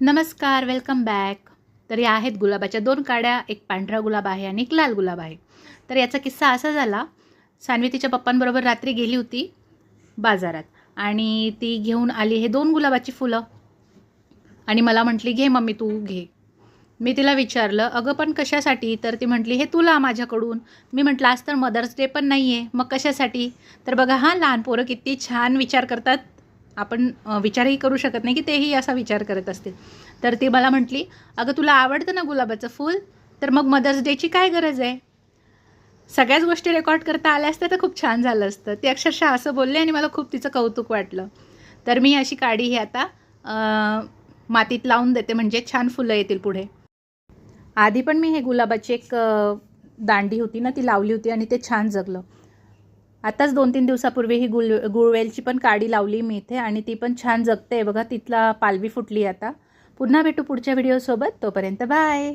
नमस्कार, welcome back. तर या आहेत गुलाबाच्या 2 काड्या, एक पांढरा गुलाब आहे आणि एक लाल गुलाब आहे. तर याचा किस्सा असा झाला, सान्वी तिच्या पप्पांबरोबर रात्री गेली होती बाजारात आणि ती घेऊन आली हे 2 गुलाबाची फुलं आणि मला म्हटली, "घे मम्मी तू घे." मी तिला विचारलं, "अगं पण कशासाठी?" तर ती म्हटली, "हे तुला माझ्याकडून." मी म्हटलं, "आज तर मदर्स डे पण नाही आहे, मग कशासाठी?" तर बघा हां, लहान पोरं किती छान विचार करतात. आपण विचारही करू शकत नाही की तेही असा विचार करत असतील. तर ती मला म्हटली, "अगं तुला आवडतं ना गुलाबाचं फूल, तर मग मदर्स डेची काय गरज आहे?" सगळ्याच गोष्टी रेकॉर्ड करता आल्या असत्या तर खूप छान झालं असतं. ती अक्षरशः असं बोलली आणि मला खूप तिचं कौतुक वाटलं. तर मी अशी काडी ही आता मातीत लावून देते म्हणजे छान फुलं येतील पुढे. आधी पण मी हे गुलाबाची एक दांडी होती ना ती लावली होती आणि ते छान जगलं. आताच 2-3 दिवसापूर्वी ही गुळवेलची पण काडी लावली मी इथे आणि ती पण छान जगते बघा. तिथला पालवी फुटली आता. पुन्हा भेटू पुढच्या व्हिडिओसोबत. तोपर्यंत बाय.